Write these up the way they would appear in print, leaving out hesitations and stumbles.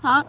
Huh?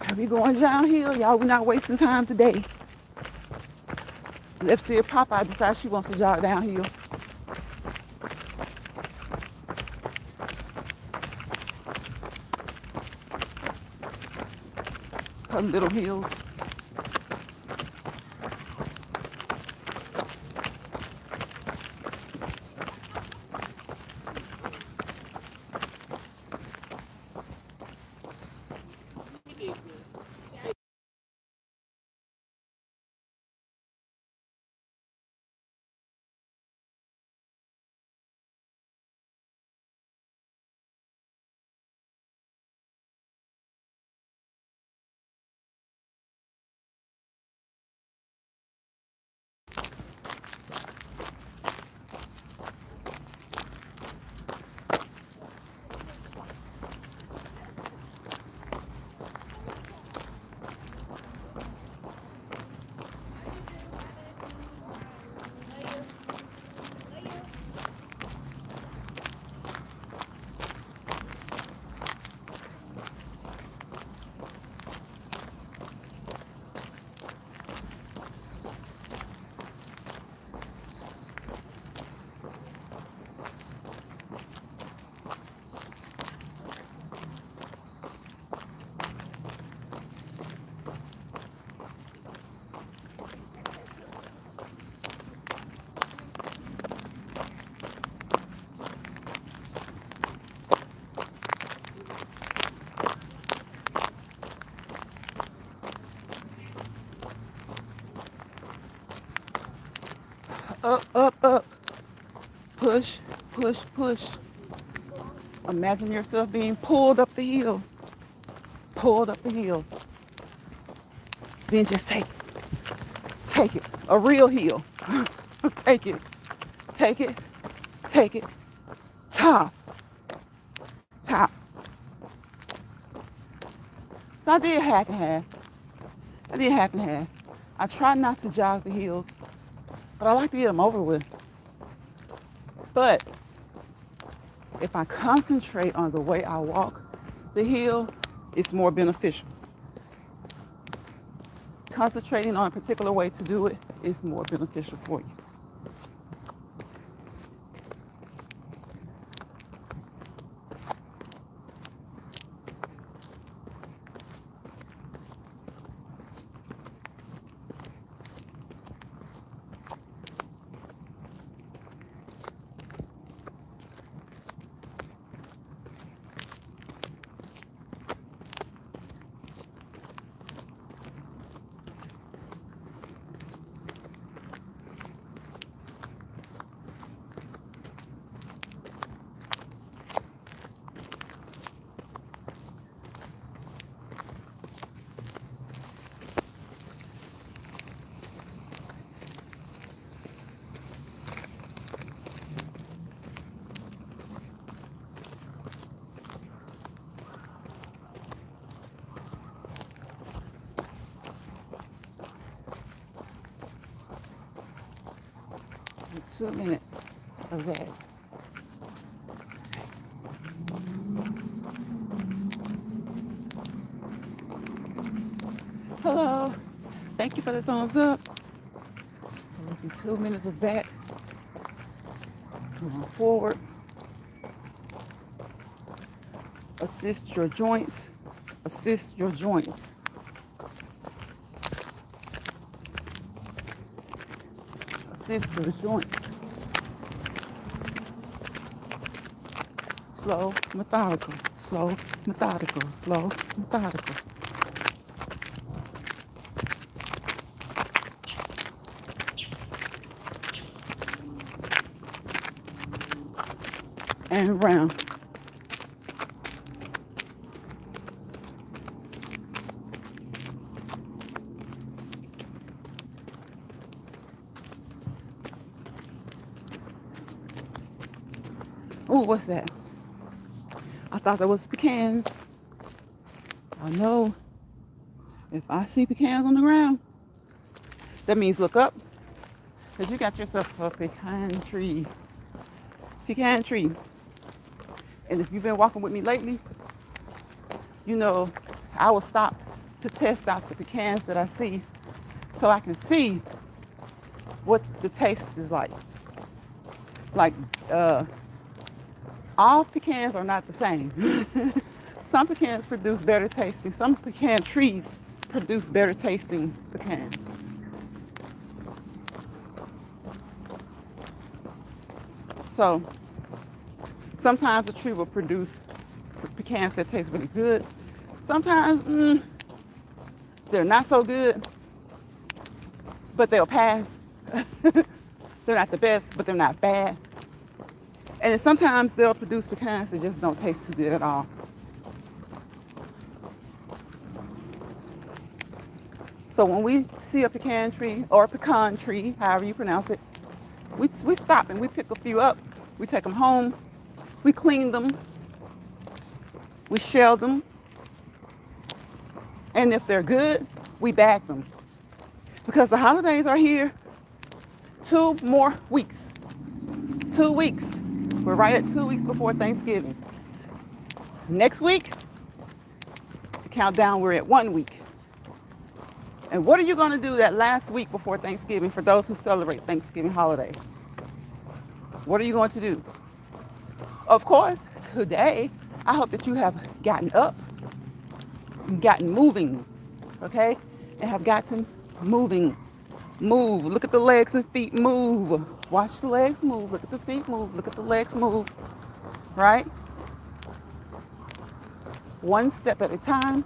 Are we going downhill? Y'all, we're not wasting time today. Let's see if Popeye decides she wants to jog downhill. Her little hills. Up, up, up. Push, push, push. Imagine yourself being pulled up the hill. Pulled up the hill. Then just take it. Take it. A real hill. Take it. Take it. take it, top, top. So I did half and half. I did half and half. I try not to jog the hills, but I like to get them over with. But if I concentrate on the way I walk the hill, it's more beneficial. Concentrating on a particular way to do it is more beneficial for you. In 2 minutes of that. Hello. Thank you for the thumbs up. So in 2 minutes of that, come on forward. Assist your joints. Assist your joints. Assist your joints. Slow, methodical. Slow, methodical. Slow, methodical. And round. Oh, what's that? I thought that was pecans. I know if I see pecans on the ground, that means look up, because you got yourself a pecan tree. Pecan tree. And if you've been walking with me lately, you know I will stop to test out the pecans that I see so I can see what the taste is like. Like, all pecans are not the same. Some pecans produce better tasting. Some pecan trees produce better tasting pecans. So sometimes a tree will produce pecans that taste really good. Sometimes they're not so good, but they'll pass. They're not the best, but they're not bad. And then sometimes they'll produce pecans that just don't taste too good at all. So when we see a pecan tree or a pecan tree, however you pronounce it, we stop and we pick a few up. We take them home. We clean them. We shell them. And if they're good, we bag them. Because the holidays are here. 2 more weeks. 2 weeks. We're right at 2 weeks before Thanksgiving. Next week, the countdown, we're at 1 week. And what are you going to do that last week before Thanksgiving for those who celebrate Thanksgiving holiday? What are you going to do? Of course, today, I hope that you have gotten up, gotten moving, okay? And have gotten moving. Move. Look at the legs and feet move. Watch the legs move. Look at the feet move. Look at the legs move. Right? One step at a time,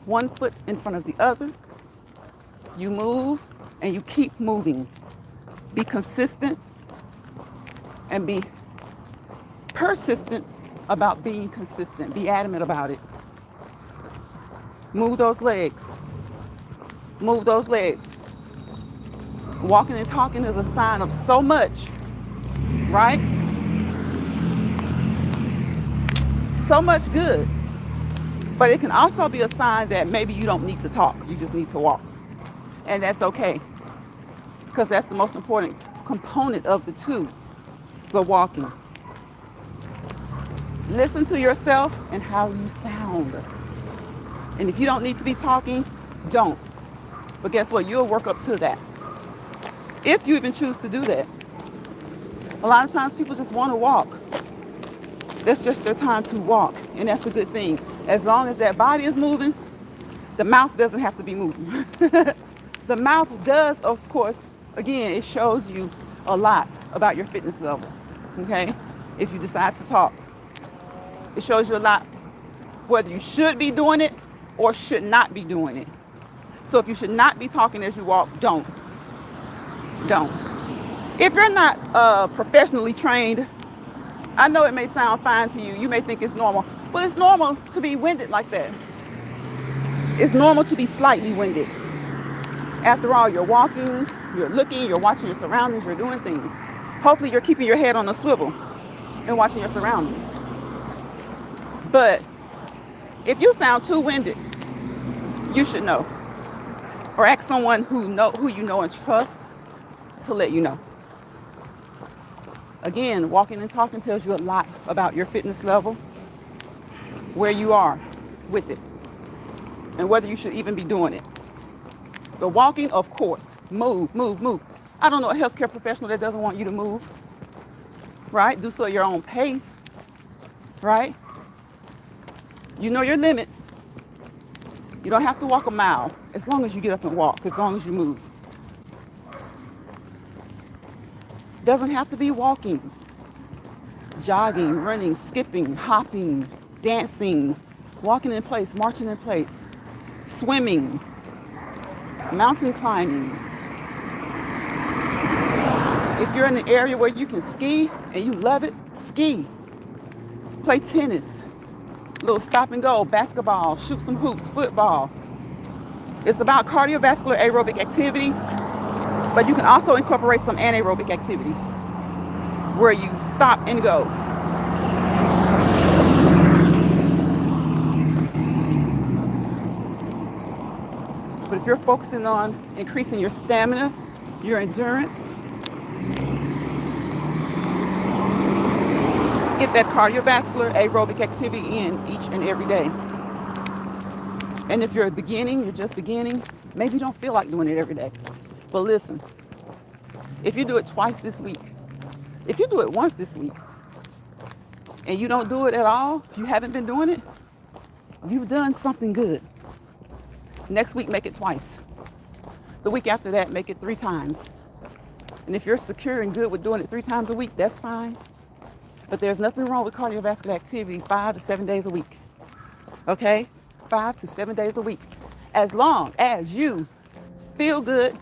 1 foot in front of the other. You move and you keep moving. Be consistent and be persistent about being consistent. Be adamant about it. Move those legs. Move those legs. Walking and talking is a sign of so much, right? so much good. But it can also be a sign that maybe you don't need to talk. You just need to walk. And that's okay, because that's the most important component of the two, the walking. Listen to yourself and how you sound. And if you don't need to be talking, don't. But guess what? You'll work up to that. If you even choose to do that. A lot of times people just want to walk. That's just their time to walk. And that's a good thing. As long as that body is moving, the mouth doesn't have to be moving. The mouth does, of course, again, it shows you a lot about your fitness level. Okay? If you decide to talk. It shows you a lot whether you should be doing it or should not be doing it. So if you should not be talking as you walk, don't. Don't. If you're not professionally trained, I know it may sound fine to you. You may think it's normal. But it's normal to be winded like that. It's normal to be slightly winded. After all, you're walking, you're looking, you're watching your surroundings, you're doing things. Hopefully you're keeping your head on a swivel and watching your surroundings. But if you sound too winded, you should know. Or ask someone who you know and trust to let you know. Again, walking and talking tells you a lot about your fitness level, where you are with it, and whether you should even be doing it. The walking, of course, move, move, move. I don't know a healthcare professional that doesn't want you to move, right? Do so at your own pace, right? You know your limits. You don't have to walk a mile as long as you get up and walk, as long as you move. Doesn't have to be walking, jogging, running, skipping, hopping, dancing, walking in place, marching in place, swimming, mountain climbing. If you're in an area where you can ski and you love it, ski. Play tennis, little stop and go, basketball, shoot some hoops, football. It's about cardiovascular aerobic activity, but you can also incorporate some anaerobic activities where you stop and go. But if you're focusing on increasing your stamina, your endurance, get that cardiovascular aerobic activity in each and every day. And if you're just beginning, maybe you don't feel like doing it every day. But listen, if you do it twice this week, if you do it once this week, and you don't do it at all, you haven't been doing it, you've done something good. Next week, make it twice. The week after that, make it 3 times. And if you're secure and good with doing it 3 times a week, that's fine. But there's nothing wrong with cardiovascular activity 5 to 7 days a week. Okay? 5 to 7 days a week. As long as you feel good,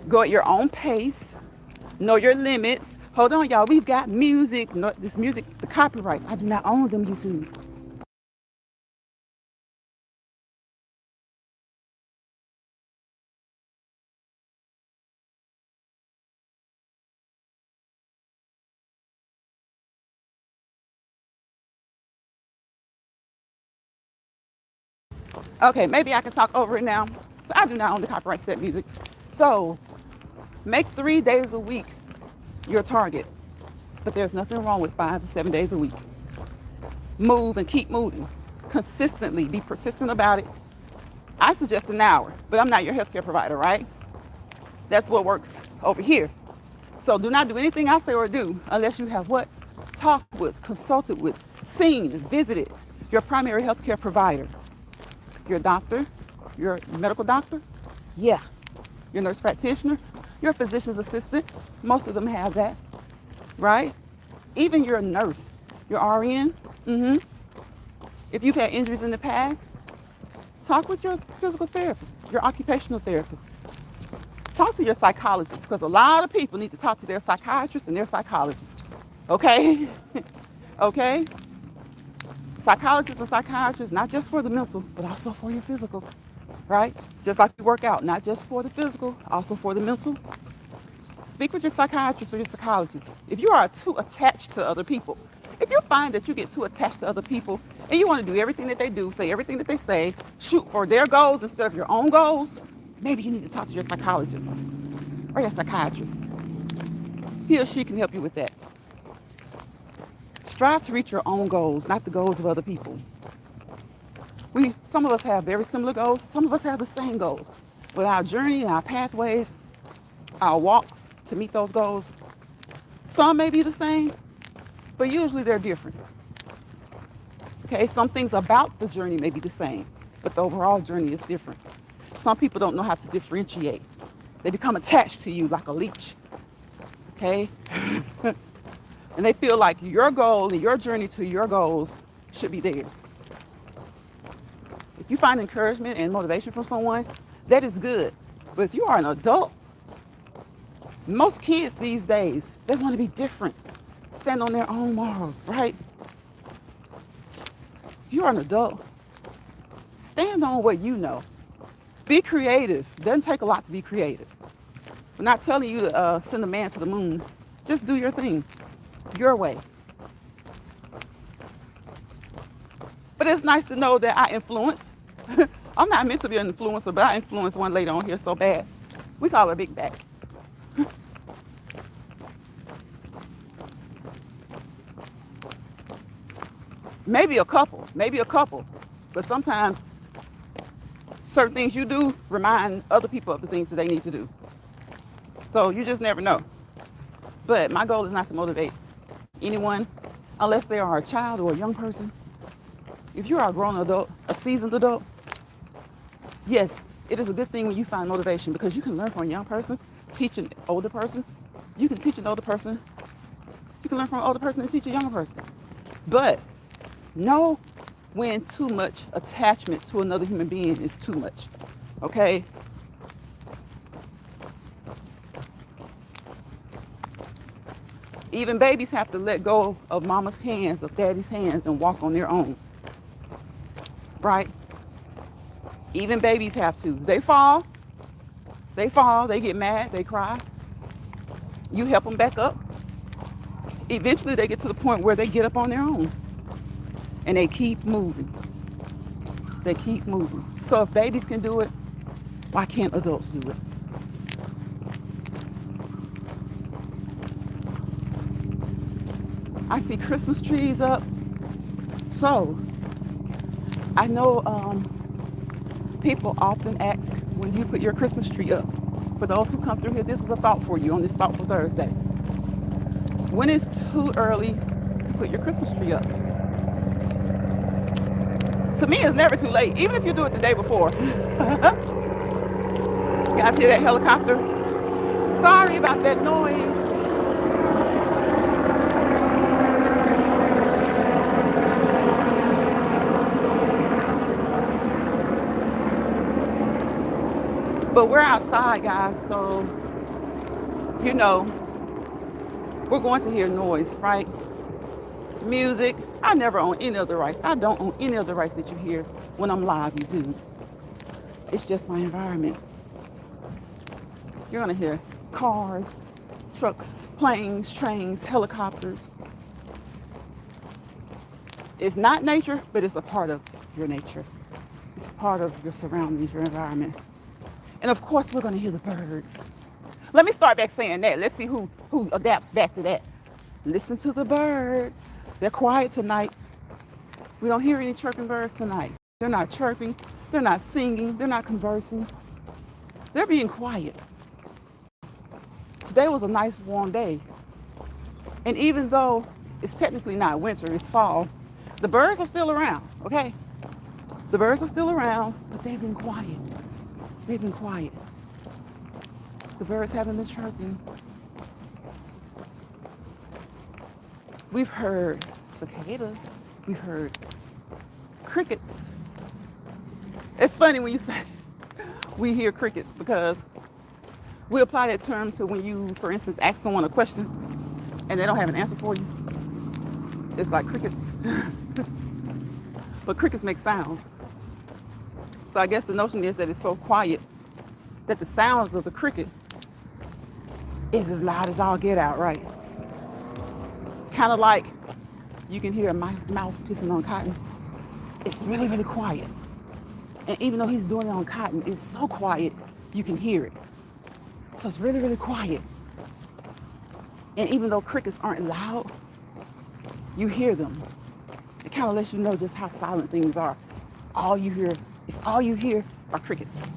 go at your own pace, know your limits. Hold on, y'all. We've got music. No, this music, the copyrights, I do not own them, YouTube. Okay, maybe I can talk over it now. So I do not own the copyrights to that music. So make 3 days a week your target. But there's nothing wrong with 5 to 7 days a week. Move and keep moving. Consistently, be persistent about it. I suggest an hour, but I'm not your healthcare provider, right? That's what works over here. So do not do anything I say or do unless you have what? Talked with, consulted with, seen, visited your primary healthcare provider. Your doctor, your medical doctor, yeah. Your nurse practitioner, your physician's assistant, most of them have that, right? Even your nurse, your RN, If you've had injuries in the past, talk with your physical therapist, your occupational therapist. Talk to your psychologist, because a lot of people need to talk to their psychiatrist and their psychologist, okay? Okay? Psychologists and psychiatrists, not just for the mental, but also for your physical, right? Just like you work out, not just for the physical, also for the mental. Speak with your psychiatrist or your psychologist. If you are too attached to other people, if you find that you get too attached to other people and you want to do everything that they do, say everything that they say, shoot for their goals instead of your own goals, maybe you need to talk to your psychologist or your psychiatrist. He or she can help you with that. Strive to reach your own goals, not the goals of other people. Some of us have very similar goals. Some of us have the same goals. But our journey and our pathways, our walks to meet those goals, some may be the same, but usually they're different. Okay, some things about the journey may be the same, but the overall journey is different. Some people don't know how to differentiate. They become attached to you like a leech. Okay? And they feel like your goal and your journey to your goals should be theirs. If you find encouragement and motivation from someone, that is good. But if you are an adult, most kids these days, they want to be different, stand on their own morals, right? If you are an adult, stand on what you know. Be creative. It doesn't take a lot to be creative. We're not telling you to send a man to the moon. Just do your thing, your way. But it's nice to know that I influence. I'm not meant to be an influencer, but I influence one lady on here so bad. We call her Big Back. Maybe a couple, but sometimes certain things you do remind other people of the things that they need to do. So you just never know. But my goal is not to motivate anyone unless they are a child or a young person. If you are a grown adult, a seasoned adult, yes, it is a good thing when you find motivation because you can learn from a young person, teach an older person. You can teach an older person. You can learn from an older person and teach a younger person. But know when too much attachment to another human being is too much, okay? Even babies have to let go of mama's hands, of daddy's hands, and walk on their own, right? Even babies have to. They fall, they get mad, they cry. You help them back up. Eventually they get to the point where they get up on their own. And they keep moving. They keep moving. So if babies can do it, why can't adults do it? I see Christmas trees up. So I know people often ask when you put your Christmas tree up. For those who come through here, this is a thought for you on this Thoughtful Thursday. When it's too early to put your Christmas tree up? To me, it's never too late, even if you do it the day before. You guys hear that helicopter? Sorry about that noise. But we're outside, guys, so, you know, we're going to hear noise, right? Music. I never own any other rights. I don't own any other rights that you hear when I'm live YouTube. It's just my environment. You're gonna hear cars, trucks, planes, trains, helicopters. It's not nature, but it's a part of your nature. It's a part of your surroundings, your environment. And of course, we're gonna hear the birds. Let me start back saying that. Let's see who adapts back to that. Listen to the birds. They're quiet tonight. We don't hear any chirping birds tonight. They're not chirping. They're not singing. They're not conversing. They're being quiet. Today was a nice warm day. And even though it's technically not winter, it's fall, the birds are still around, okay? The birds are still around, but they've been quiet. They've been quiet. The birds haven't been chirping. We've heard cicadas. We've heard crickets. It's funny when you say we hear crickets because we apply that term to when you, for instance, ask someone a question and they don't have an answer for you. It's like crickets. But crickets make sounds. So I guess the notion is that it's so quiet that the sounds of the cricket is as loud as all get out, right? Kind of like you can hear a mouse pissing on cotton. It's really, really quiet. And even though he's doing it on cotton, it's so quiet, you can hear it. So it's really, really quiet. And even though crickets aren't loud, you hear them. It kind of lets you know just how silent things are. All you hear are crickets.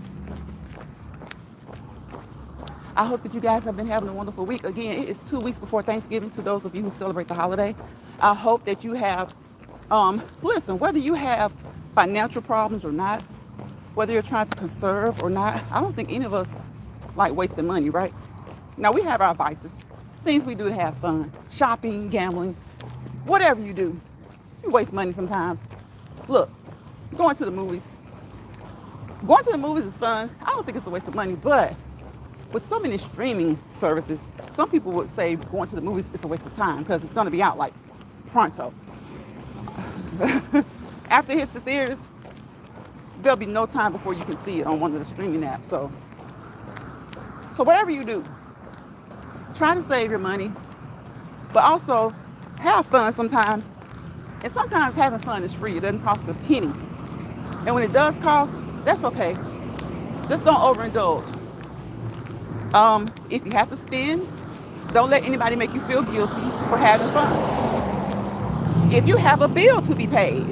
I hope that you guys have been having a wonderful week. Again, it is 2 weeks before Thanksgiving to those of you who celebrate the holiday. I hope that you have, listen, whether you have financial problems or not, whether you're trying to conserve or not, I don't think any of us like wasting money, right? Now, we have our vices, things we do to have fun, shopping, gambling, whatever you do. You waste money sometimes. Look, going to the movies. Going to the movies is fun. I don't think it's a waste of money, but with so many streaming services, some people would say going to the movies is a waste of time because it's going to be out like pronto. After it hits the theaters, there'll be no time before you can see it on one of the streaming apps. So whatever you do, try to save your money, but also have fun sometimes. And sometimes having fun is free. It doesn't cost a penny. And when it does cost, that's okay. Just don't overindulge. If you have to spend, don't let anybody make you feel guilty for having fun. If you have a bill to be paid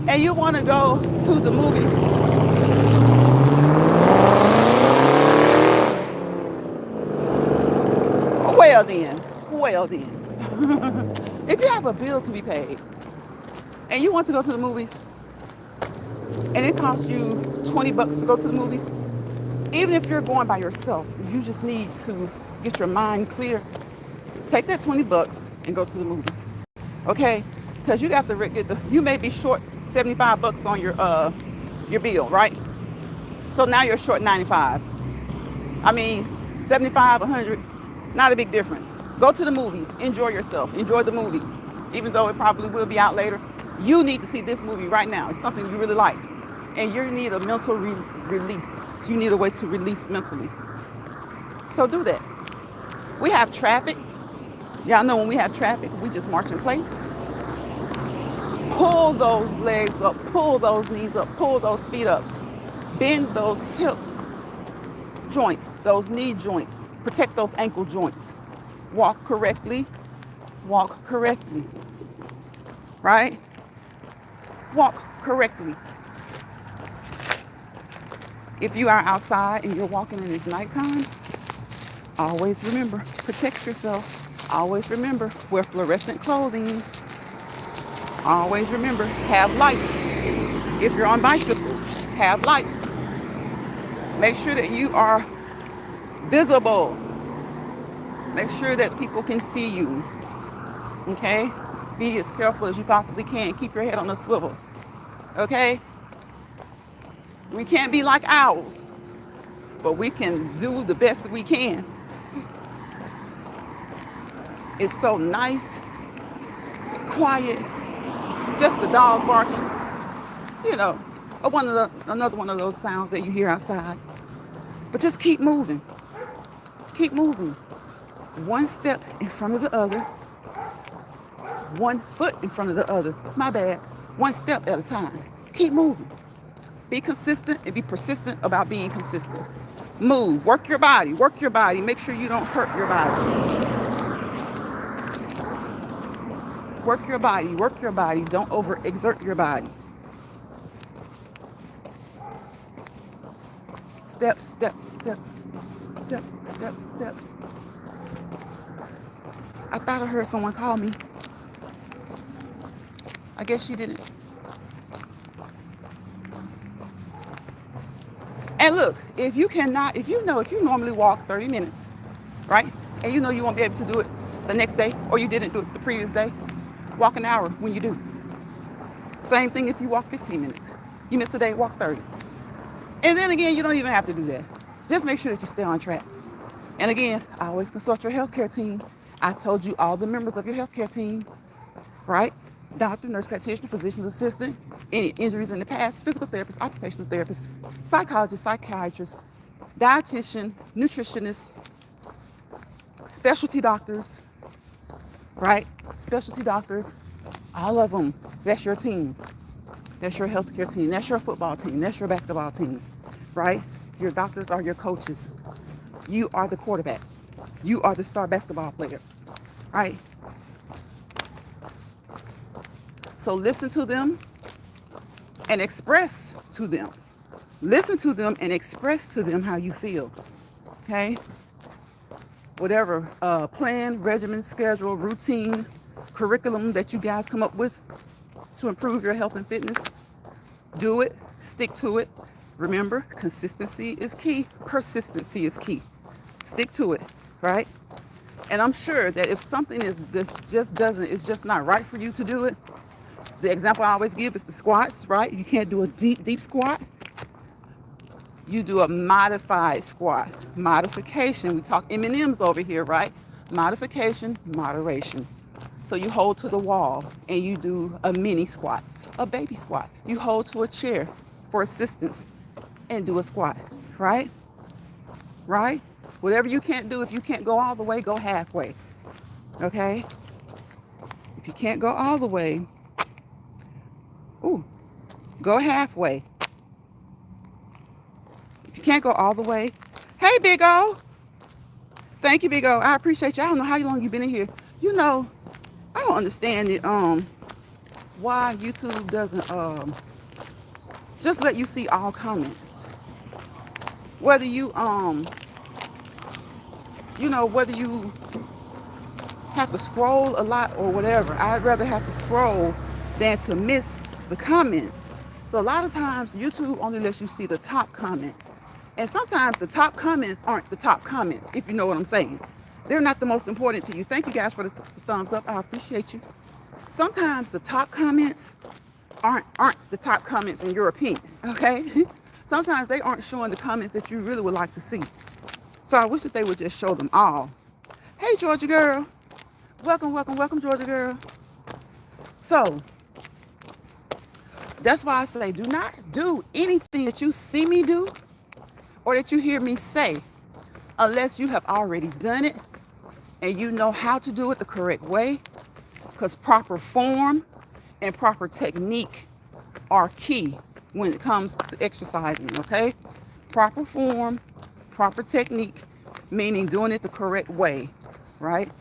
and you want to go to the movies, well then, if you have a bill to be paid and you want to go to the movies and it costs you $20 to go to the movies, even if you're going by yourself, you just need to get your mind clear. Take that $20 and go to the movies, okay? Because you got you may be short $75 on your bill, right? So now you're short 95. I mean, 75, 100, not a big difference. Go to the movies, enjoy yourself, enjoy the movie, even though it probably will be out later. You need to see this movie right now. It's something you really like. And you need a mental release. You need a way to release mentally. So do that. We have traffic. Y'all know when we have traffic, we just march in place. Pull those legs up, pull those knees up, pull those feet up. Bend those hip joints, those knee joints. Protect those ankle joints. Walk correctly. Walk correctly. Right? Walk correctly. If you are outside and you're walking and it's nighttime, always remember, protect yourself. Always remember, wear fluorescent clothing. Always remember, have lights. If you're on bicycles, have lights. Make sure that you are visible. Make sure that people can see you. Okay? Be as careful as you possibly can. Keep your head on a swivel. Okay? We can't be like owls, but we can do the best that we can. It's so nice, quiet, just the dog barking, another one of those sounds that you hear outside. But just keep moving. Keep moving. One step in front of the other. 1 foot in front of the other. My bad. One step at a time. Keep moving. Be consistent and be persistent about being consistent. Move. Work your body. Work your body. Make sure you don't hurt your body. Work your body. Work your body. Don't overexert your body. Step, step, step, step, step, step. I thought I heard someone call me. I guess you didn't. And look, if you normally walk 30 minutes, right? And you know you won't be able to do it the next day, or you didn't do it the previous day, walk an hour when you do. Same thing if you walk 15 minutes. You miss a day, walk 30. And then again, you don't even have to do that. Just make sure that you stay on track. And again, always consult your healthcare team. I told you all the members of your healthcare team, right? Doctor, nurse practitioner, physician's assistant, any injuries in the past, physical therapist, occupational therapist, psychologist, psychiatrist, dietitian, nutritionist, specialty doctors, right? Specialty doctors, all of them, that's your team. That's your healthcare team. That's your football team. That's your basketball team, right? Your doctors are your coaches. You are the quarterback. You are the star basketball player, right? So listen to them and express to them. Listen to them and express to them how you feel, okay? Whatever plan, regimen, schedule, routine, curriculum that you guys come up with to improve your health and fitness, do it, stick to it. Remember, consistency is key, persistency is key. Stick to it, right? And I'm sure that if something is this just doesn't, it's just not right for you to do it. The example I always give is the squats, right? You can't do a deep squat. You do a modified squat. Modification, we talk M&Ms over here, right? Modification, moderation. So you hold to the wall and you do a mini squat, a baby squat. You hold to a chair for assistance and do a squat, right? Right? Whatever you can't do, if you can't go all the way, go halfway, okay? If you can't go all the way, go halfway. If you can't go all the way, hey, Big O. Thank you, Big O. I appreciate you. I don't know how long you've been in here. You know, I don't understand it. Why YouTube doesn't just let you see all comments. Whether you whether you have to scroll a lot or whatever. I'd rather have to scroll than to miss the comments. So a lot of times YouTube only lets you see the top comments. And sometimes the top comments aren't the top comments, if you know what I'm saying. They're not the most important to you. Thank you guys for the thumbs up. I appreciate you. Sometimes the top comments aren't the top comments in your opinion, okay? Sometimes they aren't showing the comments that you really would like to see. So I wish that they would just show them all. Hey, Georgia girl. Welcome, welcome, welcome, Georgia girl. So that's why I say do not do anything that you see me do or that you hear me say unless you have already done it and you know how to do it the correct way, because proper form and proper technique are key when it comes to exercising, okay? Proper form, proper technique, meaning doing it the correct way, right?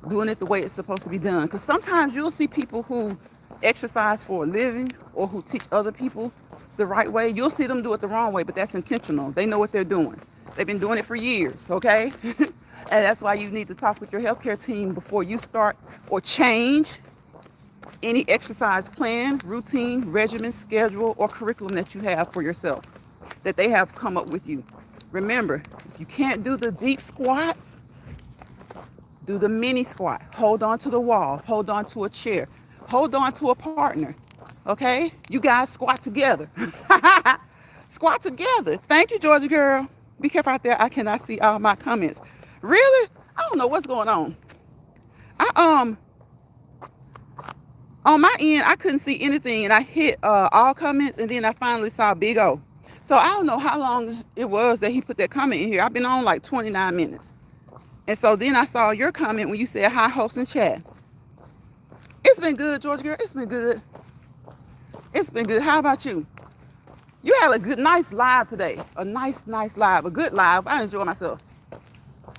Doing it the way it's supposed to be done. Because sometimes you'll see people who exercise for a living or who teach other people the right way. You'll see them do it the wrong way, but that's intentional. They know what they're doing. They've been doing it for years, okay? And that's why you need to talk with your healthcare team before you start or change any exercise plan, routine, regimen, schedule, or curriculum that you have for yourself, that they have come up with you. Remember, if you can't do the deep squat, do the mini squat. Hold on to the wall. Hold on to a chair. Hold on to a partner. Okay? You guys squat together. Squat together. Thank you, Georgia girl. Be careful out there. I cannot see all my comments. Really? I don't know what's going on. On my end, I couldn't see anything, and I hit all comments, and then I finally saw Big O. So I don't know how long it was that he put that comment in here. I've been on like 29 minutes. And so then I saw your comment when you said hi, host and chat. It's been good, Georgia girl. It's been good. It's been good. How about you? You had a good, nice live today. A nice live. A good live. I enjoy myself.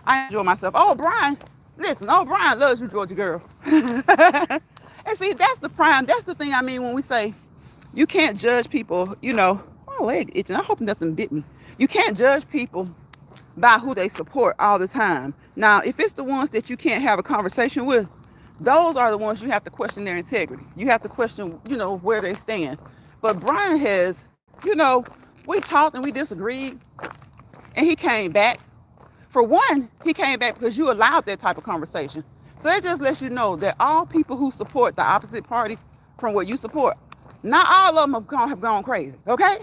Oh, Brian. Listen, Brian loves you, Georgia girl. And see, that's the thing I mean when we say you can't judge people, my leg itching. I hope nothing bit me. You can't judge people by who they support all the time. Now, if it's the ones that you can't have a conversation with, those are the ones you have to question their integrity. You have to question, where they stand. But Brian has, we talked and we disagreed, and he came back. For one, he came back because you allowed that type of conversation. So that just lets you know that all people who support the opposite party from what you support, not all of them have gone crazy, okay?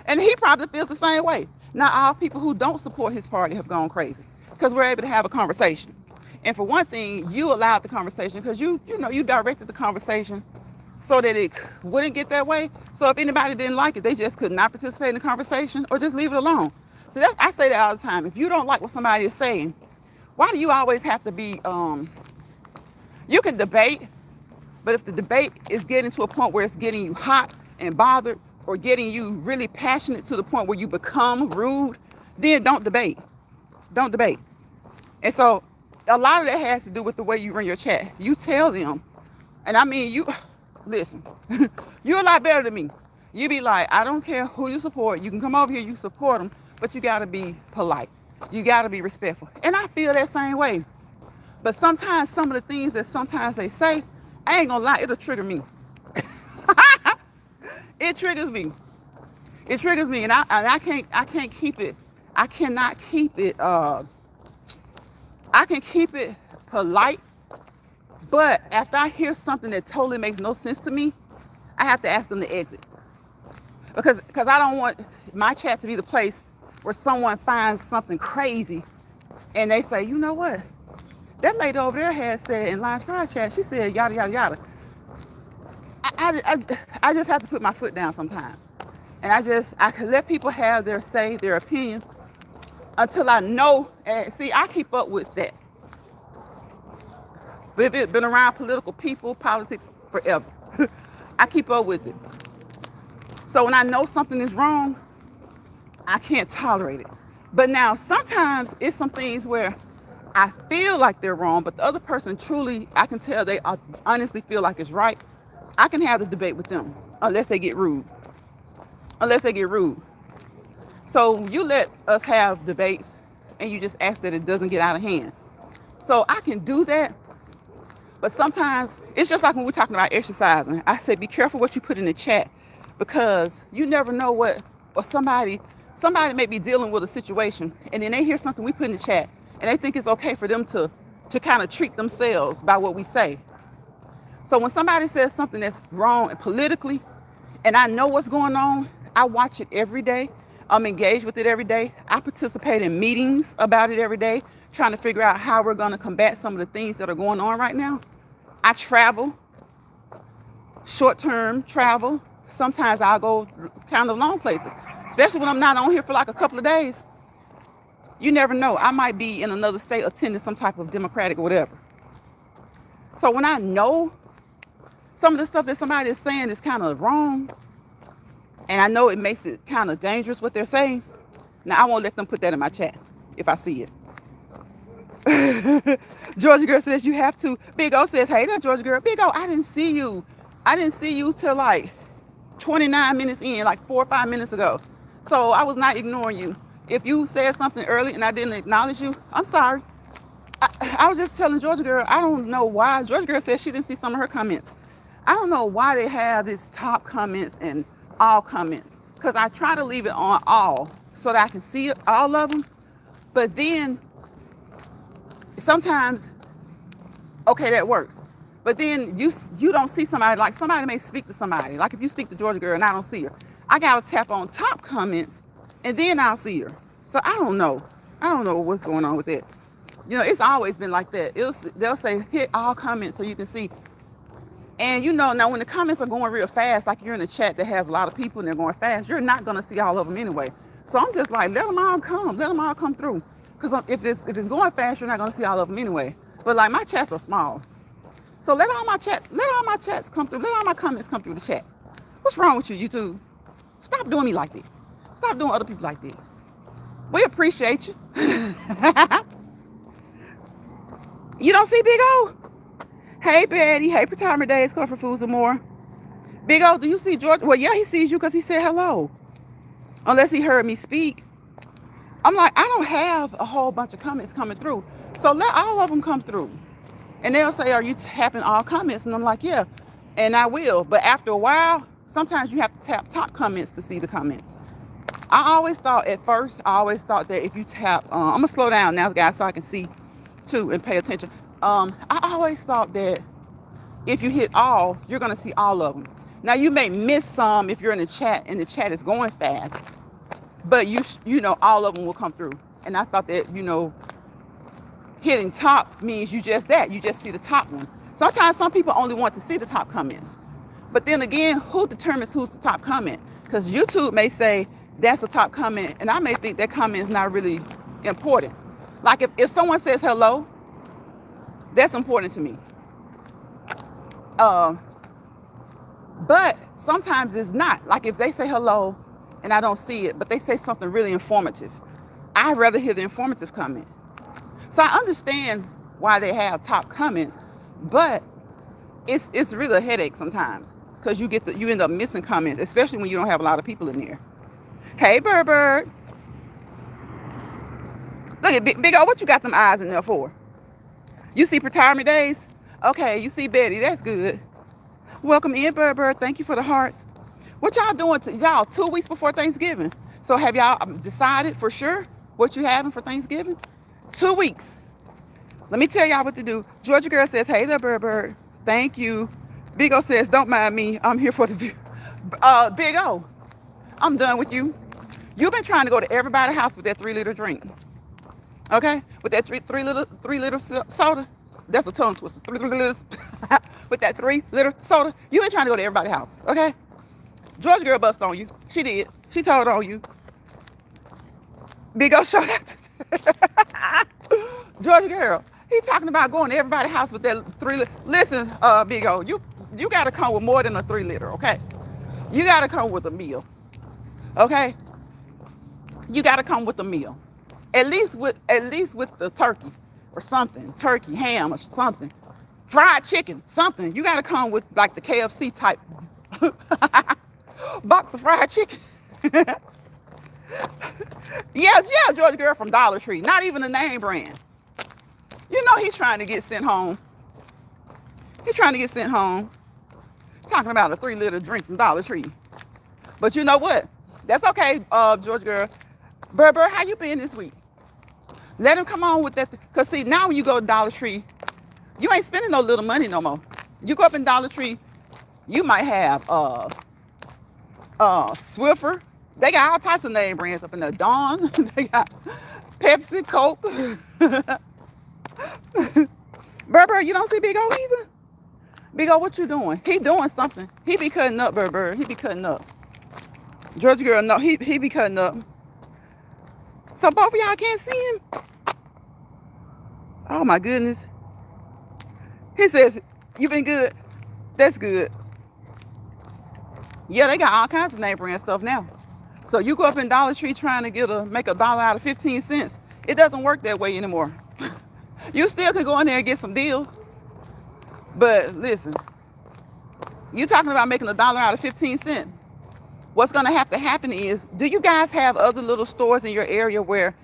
And he probably feels the same way. Not all people who don't support his party have gone crazy, because we're able to have a conversation. And for one thing, you allowed the conversation because you directed the conversation so that it wouldn't get that way. So if anybody didn't like it, they just could not participate in the conversation or just leave it alone. So I say that all the time. If you don't like what somebody is saying, Why do you always have to be, you can debate, but if the debate is getting to a point where it's getting you hot and bothered or getting you really passionate to the point where you become rude, then don't debate. Don't debate. And so a lot of that has to do with the way you run your chat. You tell them, and I mean, you, listen, you're a lot better than me. You be like, I don't care who you support. You can come over here, you support them, but you got to be polite. You got to be respectful. And I feel that same way. But sometimes some of the things that sometimes they say, I ain't gonna lie, it'll trigger me. It triggers me. It triggers me, and I can't keep it. I cannot keep it. I can keep it polite, but after I hear something that totally makes no sense to me, I have to ask them to exit because I don't want my chat to be the place where someone finds something crazy and they say, you know what? That lady over there had said in Lions Pride chat, she said yada yada yada. I just have to put my foot down sometimes. And I can let people have their say, their opinion, until I know. And see, I keep up with that. Been around political people, politics forever. I keep up with it. So when I know something is wrong, I can't tolerate it. But now sometimes it's some things where I feel like they're wrong, but the other person truly, I can tell they honestly feel like it's right. I can have the debate with them unless they get rude. Unless they get rude. So you let us have debates and you just ask that it doesn't get out of hand. So I can do that. But sometimes it's just like when we're talking about exercising. I say, be careful what you put in the chat because you never know what, or somebody may be dealing with a situation and then they hear something we put in the chat and they think it's okay for them to kind of treat themselves by what we say. So when somebody says something that's wrong and politically, and I know what's going on, I watch it every day. I'm engaged with it every day. I participate in meetings about it every day, trying to figure out how we're going to combat some of the things that are going on right now. I travel, short-term travel. Sometimes I'll go kind of long places, especially when I'm not on here for like a couple of days. You never know. I might be in another state attending some type of Democratic or whatever. So when I know some of the stuff that somebody is saying is kind of wrong, and I know it makes it kind of dangerous what they're saying, now I won't let them put that in my chat if I see it. Georgia Girl says you have to. Big O says, hey there, Georgia Girl. Big O, I didn't see you. I didn't see you till like 29 minutes in, like 4 or 5 minutes ago. So I was not ignoring you. If you said something early and I didn't acknowledge you, I'm sorry. I was just telling Georgia Girl, I don't know why. Georgia Girl said she didn't see some of her comments. I don't know why they have this top comments and all comments, because I try to leave it on all so that I can see all of them. But then sometimes, okay, that works. But then you don't see somebody, like somebody may speak to somebody. Like if you speak to Georgia Girl and I don't see her, I got to tap on top comments and then I'll see her. So I don't know. I don't know what's going on with it. You know, it's always been like that. They'll say hit all comments so you can see. And you know, now when the comments are going real fast, like you're in a chat that has a lot of people and they're going fast, you're not going to see all of them anyway. So I'm just like, let them all come through. Because if it's going fast, you're not going to see all of them anyway. But like my chats are small. So let all my chats come through. Let all my comments come through the chat. What's wrong with you, YouTube? Stop doing me like that. Stop doing other people like that. We appreciate you. You don't see Big O? Hey, Betty. Hey, Retirement Days, Comfort Foods and more. Big O, do you see George? Well, yeah, he sees you because he said hello. Unless he heard me speak. I'm like, I don't have a whole bunch of comments coming through. So let all of them come through. And they'll say, are you tapping all comments? And I'm like, yeah. And I will. But after a while, sometimes you have to tap top comments to see the comments. I always thought that if you tap, I'm going to slow down now, guys, so I can see too and pay attention. I always thought that if you hit all, you're going to see all of them. Now, you may miss some if you're in the chat and the chat is going fast, but you know, all of them will come through. And I thought that, you know, hitting top means you just see the top ones. Sometimes some people only want to see the top comments. But then again, who determines who's the top comment? Because YouTube may say that's a top comment, and I may think that comment is not really important. Like if someone says hello, that's important to me. Uh, but sometimes it's not. Like if they say hello and I don't see it, but they say something really informative, I'd rather hear the informative comment. So I understand why they have top comments, but it's really a headache sometimes because you end up missing comments, especially when you don't have a lot of people in there. Hey, Bird. Look at Big O. What you got them eyes in there for? You see retirement days? Okay, you see Betty. That's good. Welcome in, Bird. Thank you for the hearts. What y'all doing? Y'all 2 weeks before Thanksgiving. So have y'all decided for sure what you having for Thanksgiving? 2 weeks. Let me tell y'all what to do. Georgia Girl says, hey there, Bird. Thank you. Big O says, don't mind me. I'm here for the view. Big O, I'm done with you. You've been trying to go to everybody's house with that 3-liter drink. Okay? With that three liter soda. That's a tongue twister. 3 liters. With that 3-liter soda. You've been trying to go to everybody's house. Okay? Georgia Girl bust on you. She did. She told on you. Big O showed up. Georgia Girl. He talking about going to everybody's house with that 3-liter. Listen, Big O, you got to come with more than a 3-liter, okay? You got to come with a meal, okay? You got to come with a meal. At least with the turkey or something. Turkey, ham or something. Fried chicken, something. You got to come with like the KFC type box of fried chicken. Yeah, Georgia Girl from Dollar Tree. Not even a name brand. You know he's trying to get sent home. He's trying to get sent home. Talking about a 3-liter drink from Dollar Tree. But you know what? That's okay, Georgia Girl. Bird, how you been this week? Let him come on with that. Because see, now when you go to Dollar Tree, you ain't spending no little money no more. You go up in Dollar Tree, you might have Swiffer. They got all types of name brands up in there. Dawn. They got Pepsi, Coke. Bird, you don't see Big O either? Big O, what you doing? He doing something. He be cutting up, Bird. He be cutting up. Georgia Girl, no, he be cutting up. So both of y'all can't see him? Oh my goodness. He says, you been good? That's good. Yeah, they got all kinds of name brand stuff now. So you go up in Dollar Tree trying to make $1 out of 15 cents. It doesn't work that way anymore. You still could go in there and get some deals. But listen, you talking about making $1 out of 15 cents. What's going to have to happen is, do you guys have other little stores in your area where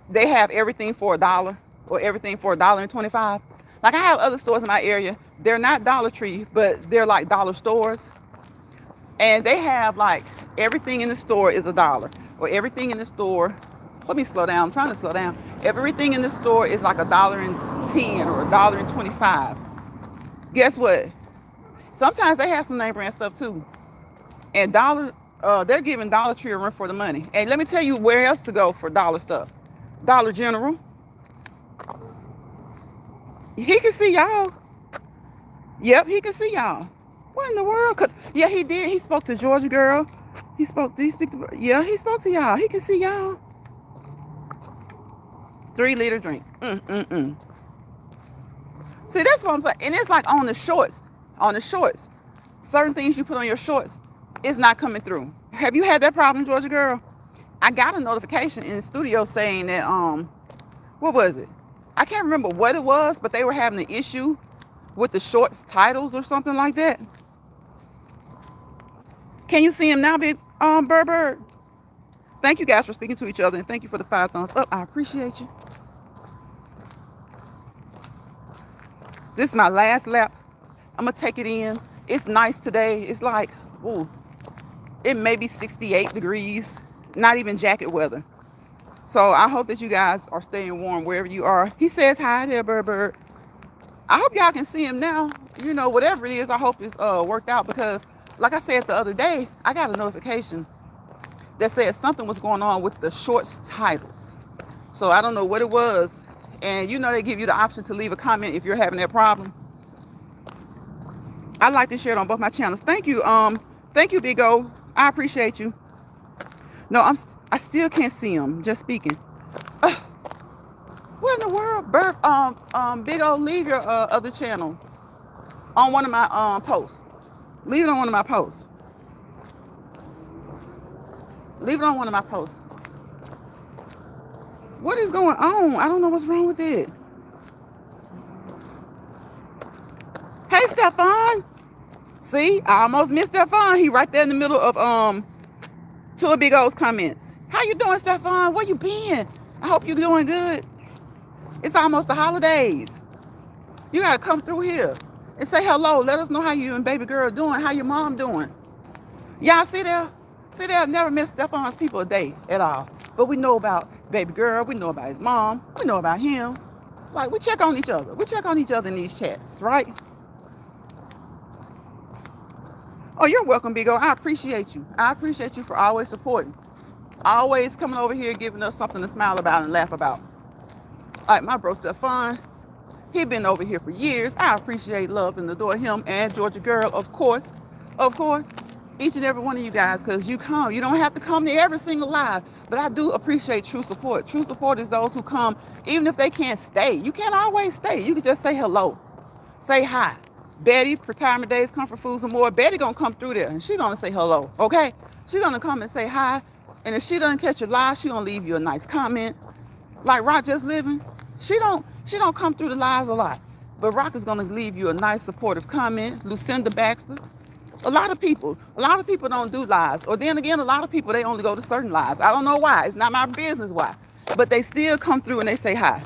they have everything for $1 or everything for $1.25? Like I have other stores in my area. They're not Dollar Tree, but they're like dollar stores. And they have like everything in the store is $1 or everything in the store. Let me slow down. I'm trying to slow down. Everything in the store is like $1.10 or $1.25. Guess what? Sometimes they have some name brand stuff too. And they're giving Dollar Tree a run for the money. And let me tell you where else to go for dollar stuff. Dollar General. He can see y'all. Yep, he can see y'all. What in the world? Cause yeah, he did. He spoke to Georgia Girl. He spoke to y'all. He can see y'all. 3-liter drink. See, that's what I'm saying. And it's like on the shorts. Certain things you put on your shorts, it's not coming through. Have you had that problem, Georgia Girl? I got a notification in the studio saying that, what was it? I can't remember what it was, but they were having an issue with the shorts titles or something like that. Can you see him now, Big Bird? Thank you guys for speaking to each other, and thank you for the 5 thumbs up. I appreciate you. This is my last lap. I'm gonna take it in. It's nice today. It's like, ooh, it may be 68 degrees, not even jacket weather. So I hope that you guys are staying warm wherever you are. He says hi there, Bird. I hope y'all can see him now. You know, whatever it is, I hope it's worked out because, like I said the other day, I got a notification that said something was going on with the shorts titles. So I don't know what it was. And you know they give you the option to leave a comment if you're having that problem. I like to share it on both my channels. Thank you, Big O. I appreciate you. No, I still can't see him. Just speaking. What in the world? Big old, leave your other channel on one of my posts. Leave it on one of my posts. Leave it on one of my posts. What is going on? I don't know what's wrong with it. Hey, Stefan. See, I almost missed Stefan. He right there in the middle of two of Big O's comments. How you doing, Stefan? Where you been? I hope you're doing good. It's almost the holidays. You gotta come through here and say hello. Let us know how you and baby girl doing. How your mom doing? Y'all see there? See there? Never miss Stefan's people a day at all. But we know about baby girl. We know about his mom. We know about him. Like, we check on each other. We check on each other in these chats, right? Oh, you're welcome, Big O. I appreciate you. I appreciate you for always supporting. Always coming over here giving us something to smile about and laugh about. All right, my bro Stefan, he been over here for years. I appreciate, love, and adore him and Georgia Girl, of course. Of course. Each and every one of you guys, because you come. You don't have to come to every single live, but I do appreciate true support. True support is those who come, even if they can't stay. You can't always stay. You can just say hello. Say hi. Betty, Retirement Days, Comfort Foods, and more. Betty gonna come through there, and she gonna say hello, okay? She gonna come and say hi, and if she doesn't catch your live, she gonna leave you a nice comment. Like Rock Just Living, she don't come through the lives a lot, but Rock is gonna leave you a nice supportive comment. Lucinda Baxter, a lot of people don't do lives, or then again, a lot of people, they only go to certain lives. I don't know why. It's not my business why, but they still come through and they say hi.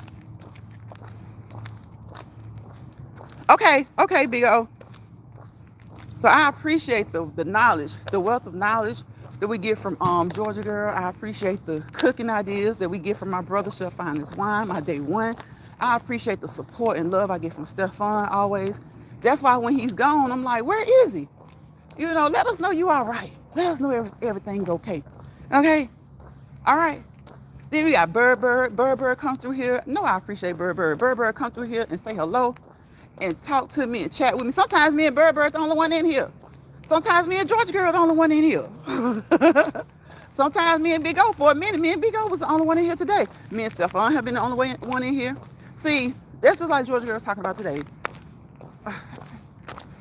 Okay, Big O. So I appreciate the knowledge, the wealth of knowledge that we get from Georgia Girl. I appreciate the cooking ideas that we get from my brother, Chef Finest Wine, my day one. I appreciate the support and love I get from Stefan always. That's why when he's gone, I'm like, where is he? You know, let us know you all right. Let us know everything's okay. Okay? All right. Then we got Bird. Bird come through here. No, I appreciate Bird. Bird come through here and say hello and talk to me and chat with me. Sometimes me and Bird the only one in here. Sometimes me and Georgia Girl the only one in here. Sometimes me and Big O, for a minute, me and Big O was the only one in here today. Me and Stefan have been the only one in here. See, that's just like Georgia Girl was talking about today.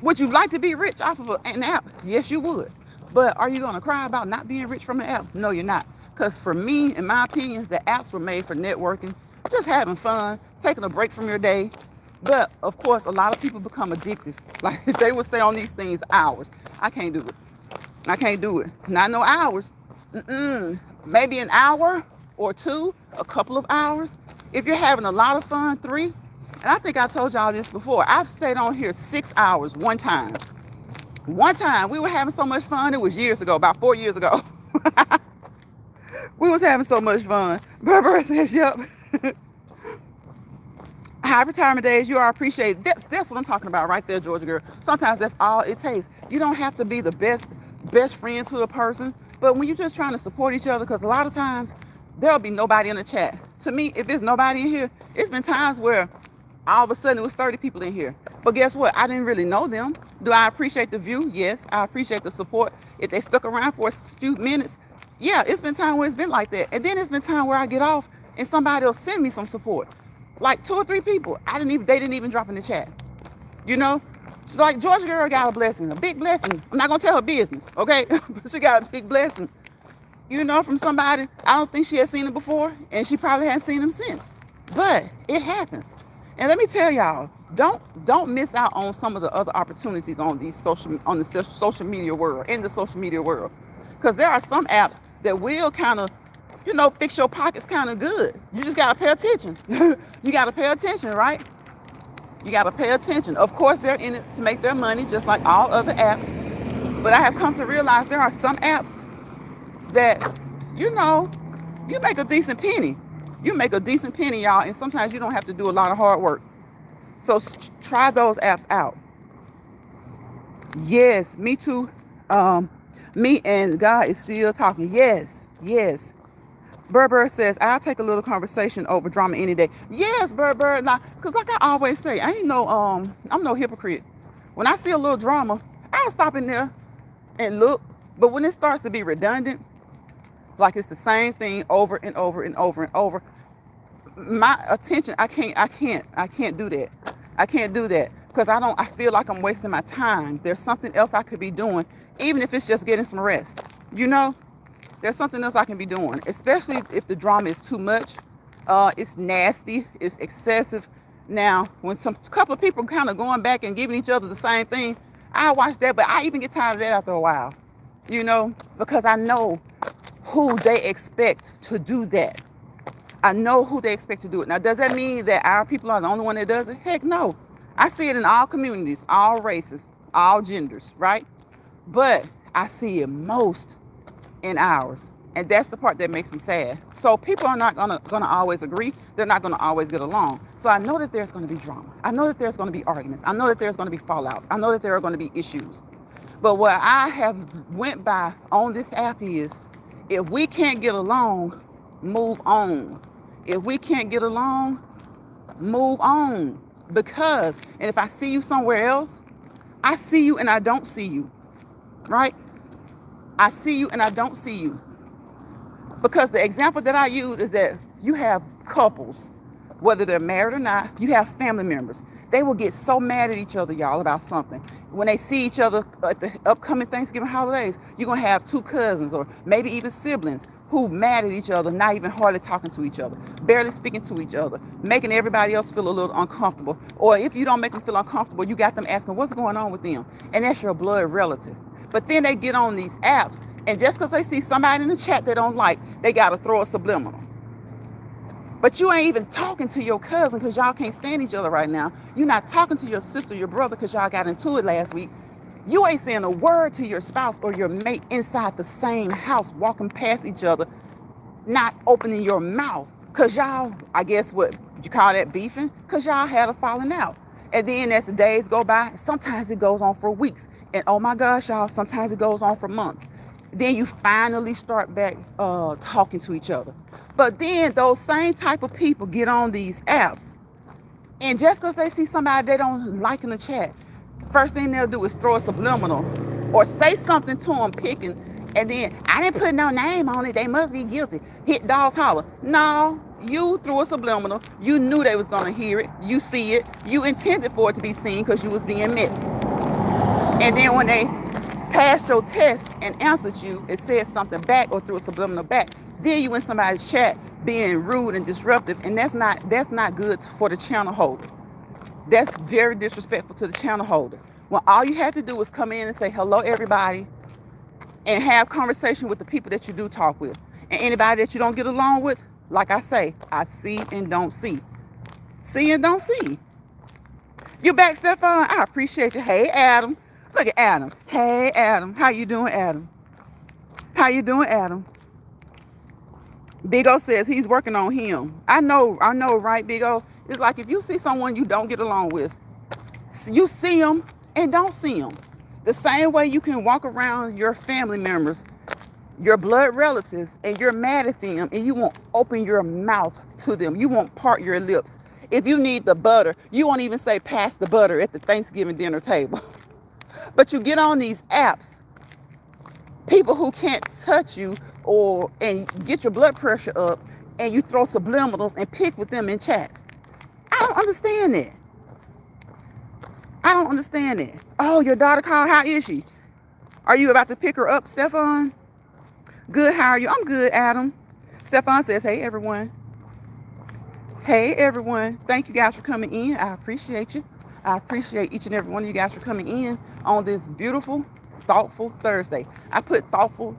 Would you like to be rich off of an app? Yes, you would. But are you going to cry about not being rich from an app? No, you're not. Because for me, in my opinion, the apps were made for networking, just having fun, taking a break from your day. But, of course, a lot of people become addictive. Like, they would stay on these things hours. I can't do it. I can't do it. Not no hours. Maybe an hour or two, a couple of hours. If you're having a lot of fun, 3. And I think I told y'all this before. I've stayed on here 6 hours one time. One time, we were having so much fun. It was years ago, about 4 years ago. We was having so much fun. Berber says, yep. High retirement days, you are appreciated. That's what I'm talking about right there, Georgia Girl. Sometimes that's all it takes. You don't have to be the best friend to a person, but when you're just trying to support each other, because a lot of times there'll be nobody in the chat. To me, if there's nobody in here, it's been times where all of a sudden it was 30 people in here. But guess what? I didn't really know them. Do I appreciate the view? Yes. I appreciate the support. If they stuck around for a few minutes, yeah, it's been time where it's been like that. And then it's been time where I get off and somebody will send me some support. Like 2 or 3 people. They didn't even drop in the chat. You know? She's like, Georgia Girl got a blessing, a big blessing. I'm not gonna tell her business, okay? But she got a big blessing. You know, from somebody. I don't think she had seen it before, and she probably hadn't seen him since. But it happens. And let me tell y'all, don't miss out on some of the other opportunities on the social media world, in the social media world. Because there are some apps that will kind of, fix your pockets kind of good. You just got to pay attention. You got to pay attention, right? You got to pay attention. Of course, they're in it to make their money, just like all other apps. But I have come to realize there are some apps that, you make a decent penny. You make a decent penny, y'all, and sometimes you don't have to do a lot of hard work. So try those apps out. Yes, me too. Me and God is still talking. Yes. Berber says, I'll take a little conversation over drama any day. Yes, Berber. Now, because like I always say, I'm no hypocrite. When I see a little drama, I'll stop in there and look. But when it starts to be redundant, like it's the same thing over and over and over and over, my attention, I can't do that. I can't do that because I feel like I'm wasting my time. There's something else I could be doing, even if it's just getting some rest. You know, there's something else I can be doing, especially if the drama is too much. It's nasty, it's excessive. Now, when some couple of people kind of going back and giving each other the same thing, I watch that, but I even get tired of that after a while, you know, because I know who they expect to do that. I know who they expect to do it. Now, does that mean that our people are the only one that does it? Heck no. I see it in all communities, all races, all genders, right? But I see it most in ours. And that's the part that makes me sad. So people are not gonna always agree. They're not gonna always get along. So I know that there's gonna be drama. I know that there's gonna be arguments. I know that there's gonna be fallouts. I know that there are gonna be issues. But what I have went by on this app is, if we can't get along, move on. If we can't get along, move on. Because, and if I see you somewhere else, I see you and I don't see you, right? I see you and I don't see you. Because the example that I use is that you have couples, whether they're married or not, you have family members. They will get so mad at each other, y'all, about something. When they see each other at the upcoming Thanksgiving holidays, you're going to have two cousins or maybe even siblings who mad at each other, not even hardly talking to each other, barely speaking to each other, making everybody else feel a little uncomfortable. Or if you don't make them feel uncomfortable, you got them asking, what's going on with them? And that's your blood relative. But then they get on these apps, and just because they see somebody in the chat they don't like, they got to throw a subliminal. But you ain't even talking to your cousin because y'all can't stand each other right now. You're not talking to your sister, your brother, because y'all got into it last week. You ain't saying a word to your spouse or your mate inside the same house, walking past each other, not opening your mouth. Because y'all, I guess what you call that, beefing? Because y'all had a falling out. And then as the days go by, sometimes it goes on for weeks. And oh my gosh, y'all, sometimes it goes on for months. Then you finally start back talking to each other. But then those same type of people get on these apps. And just because they see somebody they don't like in the chat, first thing they'll do is throw a subliminal or say something to them picking. And then, I didn't put no name on it. They must be guilty. Hit dogs holler. No, you threw a subliminal. You knew they was going to hear it. You see it. You intended for it to be seen because you was being messy. And then when they passed your test and answered you, it said something back or threw a subliminal back. Then you in somebody's chat being rude and disruptive. And that's not good for the channel holder. That's very disrespectful to the channel holder. When all you had to do was come in and say, hello, everybody, and have conversation with the people that you do talk with. And anybody that you don't get along with, like I say, I see and don't see. See and don't see. You back, Stefan? I appreciate you. Hey, Adam. Look at Adam. Hey, Adam. How you doing, Adam? How you doing, Adam? Big O says he's working on him. I know, right, Big O? It's like if you see someone you don't get along with, you see them and don't see them. The same way you can walk around your family members, your blood relatives, and you're mad at them and you won't open your mouth to them. You won't part your lips. If you need the butter, you won't even say pass the butter at the Thanksgiving dinner table. But you get on these apps, people who can't touch you and get your blood pressure up, and you throw subliminals and pick with them in chats. I don't understand that. I don't understand it. Oh, your daughter called. How is she? Are you about to pick her up, Stefan? Good. How are you? I'm good, Adam. Stefan says, hey, everyone. Hey, everyone. Thank you guys for coming in. I appreciate you. I appreciate each and every one of you guys for coming in on this beautiful, thoughtful Thursday. I put thoughtful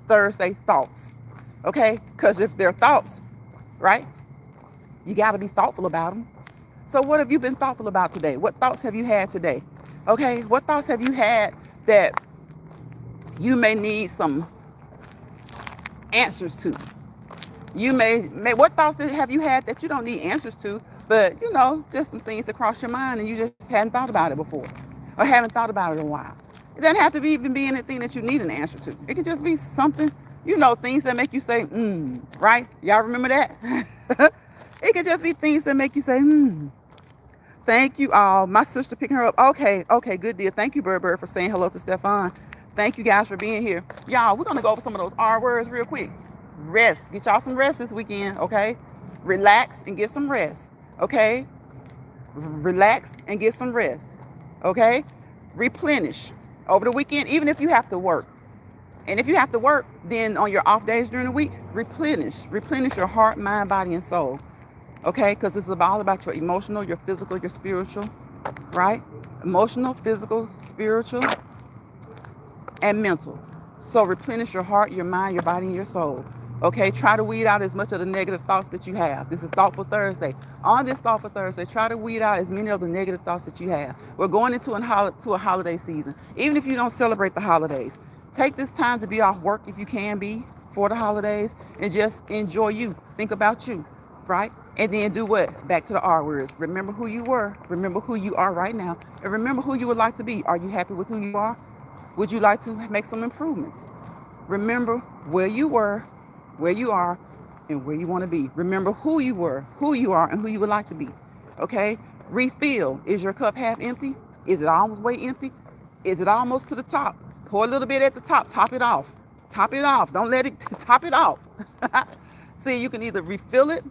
Thursday thoughts, okay? Because if they're thoughts, right, you got to be thoughtful about them. So what have you been thoughtful about today? What thoughts have you had today? Okay, what thoughts have you had that you may need some answers to? You may what thoughts have you had that you don't need answers to, but you know, just some things that cross your mind and you just hadn't thought about it before or haven't thought about it in a while. It doesn't have to even be anything that you need an answer to. It can just be something, you know, things that make you say, right? Y'all remember that? It could just be things that make you say, Thank you all. My sister picking her up. Okay, good deal. Thank you, Bird, for saying hello to Stefan. Thank you guys for being here. Y'all, we're going to go over some of those R words real quick. Rest. Get y'all some rest this weekend, okay? Relax and get some rest. Okay? Relax and get some rest. Okay? Replenish over the weekend, even if you have to work. And if you have to work, then on your off days during the week, replenish your heart, mind, body, and soul. Okay? Because it's all about your emotional, your physical, your spiritual, right? Emotional, physical, spiritual, and mental. So replenish your heart, your mind, your body, and your soul. Okay, try to weed out as much of the negative thoughts that you have. This is Thoughtful Thursday. On this Thoughtful Thursday, try to weed out as many of the negative thoughts that you have. We're going into a holiday season. Even if you don't celebrate the holidays, take this time to be off work if you can be for the holidays and just enjoy you. Think about you, right? And then do what? Back to the R words. Remember who you were. Remember who you are right now. And remember who you would like to be. Are you happy with who you are? Would you like to make some improvements? Remember where you were, where you are, and where you want to be. Remember who you were, who you are, and who you would like to be. Okay? Refill. Is your cup half empty? Is it almost way empty? Is it almost to the top? Pour a little bit at the top. Top it off. Top it off. Don't let it top it off. See, you can either refill it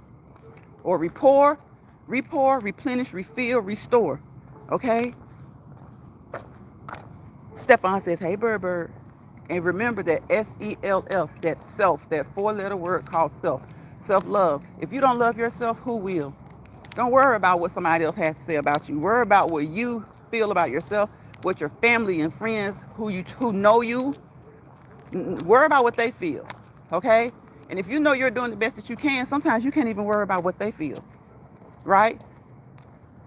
or repour, replenish, refill, restore. Okay? Stefan says, hey, Bird. And remember that SELF, that self, that four-letter word called self, self-love. If you don't love yourself, who will? Don't worry about what somebody else has to say about you. Worry about what you feel about yourself, what your family and friends who know you, worry about what they feel, okay? And if you know you're doing the best that you can, sometimes you can't even worry about what they feel, right?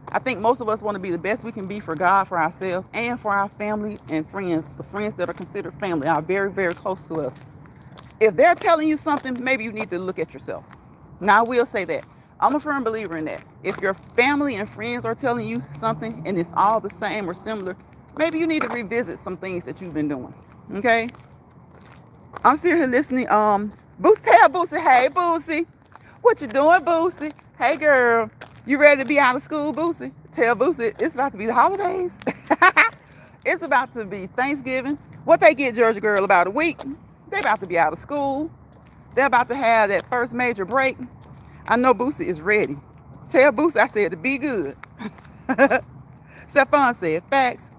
I think most of us want to be the best we can be for God, for ourselves, and for our family and friends, the friends that are considered family, are very, very close to us. If they're telling you something, maybe you need to look at yourself. Now, I will say that. I'm a firm believer in that. If your family and friends are telling you something and it's all the same or similar, maybe you need to revisit some things that you've been doing, okay? I'm sitting here listening. Boosie, tell Boosie, hey, Boosie. What you doing, Boosie? Hey, girl. You ready to be out of school, Boosie? Tell Boosie it's about to be the holidays. It's about to be Thanksgiving. What they get, Georgia girl, about a week. They about to be out of school. They're about to have that first major break. I know Boosie is ready. Tell Boosie I said to be good. Stephon said, facts.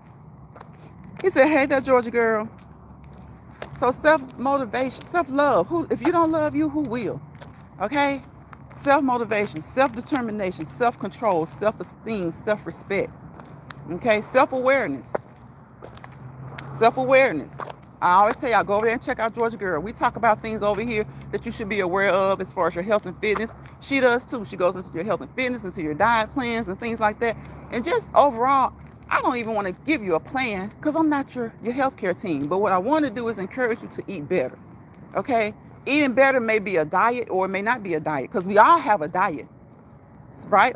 He said, hey there, Georgia girl. So self-motivation, self-love. If you don't love you, who will? Okay? Self-motivation, self-determination, self-control, self-esteem, self-respect. Okay? Self-awareness. Self-awareness. I always say, y'all go over there and check out Georgia Girl. We talk about things over here that you should be aware of as far as your health and fitness. She does too. She goes into your health and fitness, into your diet plans and things like that. And just overall, I don't even want to give you a plan because I'm not your healthcare team. But what I want to do is encourage you to eat better. Okay? Eating better may be a diet or it may not be a diet because we all have a diet, right?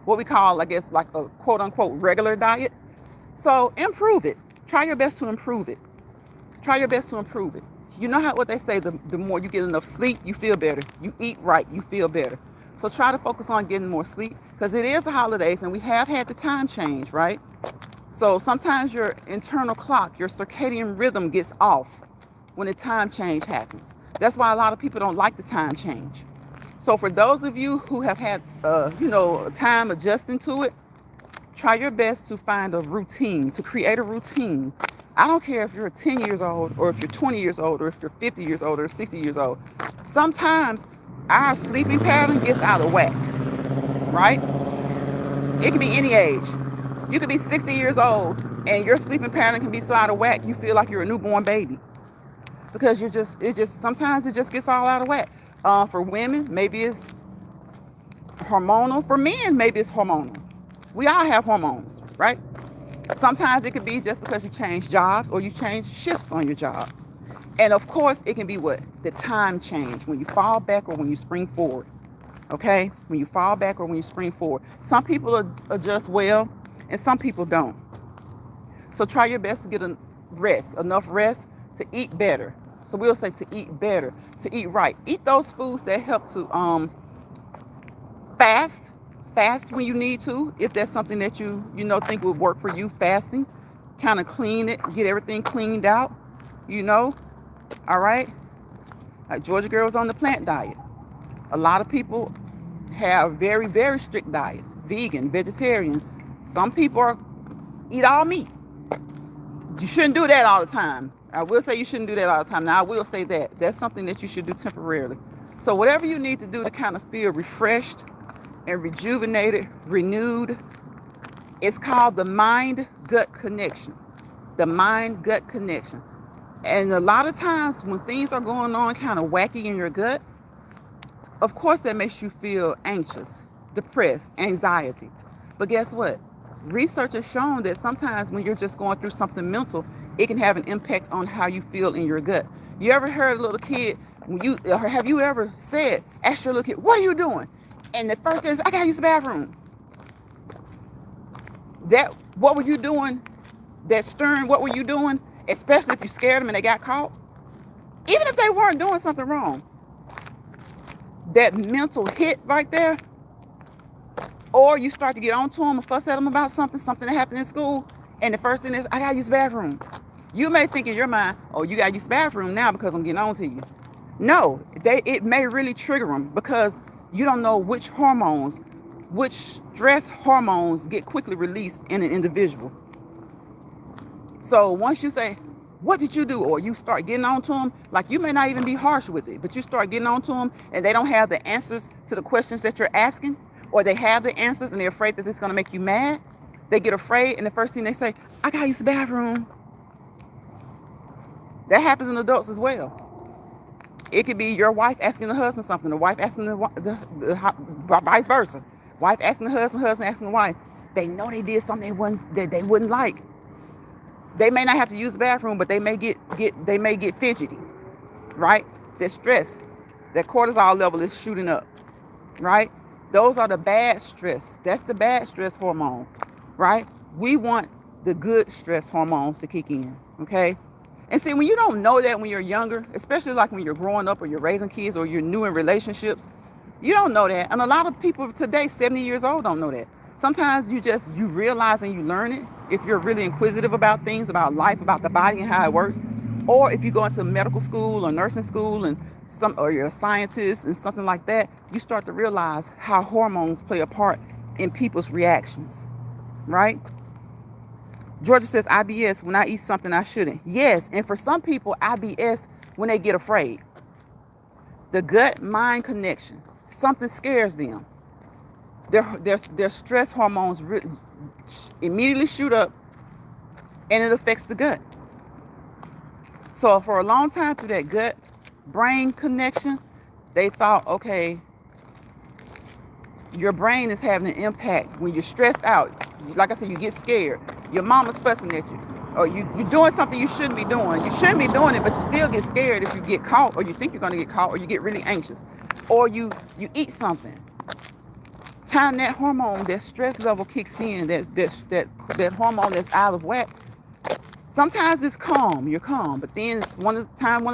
What we call, I guess, like a quote unquote regular diet. So improve it. Try your best to improve it. Try your best to improve it. You know what they say, the more you get enough sleep, you feel better. You eat right, you feel better. So try to focus on getting more sleep because it is the holidays and we have had the time change, right? So sometimes your internal clock, your circadian rhythm gets off when the time change happens. That's why a lot of people don't like the time change. So for those of you who have had, time adjusting to it, try your best to find a routine, to create a routine. I don't care if you're 10 years old or if you're 20 years old or if you're 50 years old or 60 years old. Sometimes our sleeping pattern gets out of whack, right? It can be any age. You could be 60 years old and your sleeping pattern can be so out of whack you feel like you're a newborn baby. Because sometimes it just gets all out of whack. For women, maybe it's hormonal. For men, maybe it's hormonal. We all have hormones, right? Sometimes it could be just because you change jobs or you change shifts on your job. And of course, it can be what? The time change, when you fall back or when you spring forward. Okay? When you fall back or when you spring forward. Some people adjust well and some people don't. So try your best to get enough rest to eat better. So we'll say to eat better, to eat right. Eat those foods that help to fast when you need to. If that's something that you think would work for you, fasting, kind of clean it, get everything cleaned out, all right? Like Georgia Girl was on the plant diet. A lot of people have very, very strict diets, vegan, vegetarian. Some people eat all meat. You shouldn't do that all the time. I will say you shouldn't do that all the time. Now, I will say that. That's something that you should do temporarily. So whatever you need to do to kind of feel refreshed and rejuvenated, renewed, it's called the mind-gut connection. The mind-gut connection. And a lot of times when things are going on kind of wacky in your gut, of course that makes you feel anxious, depressed, anxiety. But guess what? Research has shown that sometimes when you're just going through something mental, it can have an impact on how you feel in your gut. You ever heard a little kid, have you ever asked your little kid, what are you doing? And the first thing is, I gotta use the bathroom. What were you doing? That stern, what were you doing? Especially if you scared them and they got caught. Even if they weren't doing something wrong. That mental hit right there. Or you start to get on to them and fuss at them about something that happened in school. And the first thing is, I gotta use the bathroom. You may think in your mind, oh, you gotta use the bathroom now because I'm getting on to you. No, it may really trigger them because you don't know which stress hormones get quickly released in an individual. So once you say, what did you do? Or you start getting on to them, like you may not even be harsh with it, but you start getting on to them and they don't have the answers to the questions that you're asking, or they have the answers and they're afraid that it's going to make you mad. They get afraid and the first thing they say, I gotta use the bathroom. That happens in adults as well. It could be your wife asking the husband something, the wife asking the vice versa. Wife asking the husband asking the wife. They know they did something that they wouldn't like. They may not have to use the bathroom, but they may get fidgety, right? That stress, that cortisol level is shooting up, right? Those are the bad stress. That's the bad stress hormone, right? We want the good stress hormones to kick in, okay? And see, when you don't know that when you're younger, especially like when you're growing up or you're raising kids or you're new in relationships, you don't know that. And a lot of people today, 70 years old, don't know that. Sometimes you realize and you learn it if you're really inquisitive about things, about life, about the body and how it works. Or if you go into medical school or nursing school or you're a scientist and something like that, you start to realize how hormones play a part in people's reactions, right? Georgia says, IBS when I eat something I shouldn't. Yes, and for some people, IBS when they get afraid. The gut-mind connection. Something scares them. Their stress hormones immediately shoot up, and it affects the gut. So for a long time through that gut-brain connection, they thought, okay, your brain is having an impact. When you're stressed out, like I said, you get scared. Your mama's fussing at you. Or you're doing something you shouldn't be doing. You shouldn't be doing it, but you still get scared if you get caught, or you think you're going to get caught, or you get really anxious. Or you eat something. Time that hormone, that stress level kicks in, that hormone that's out of whack. Sometimes it's calm, you're calm, but then one of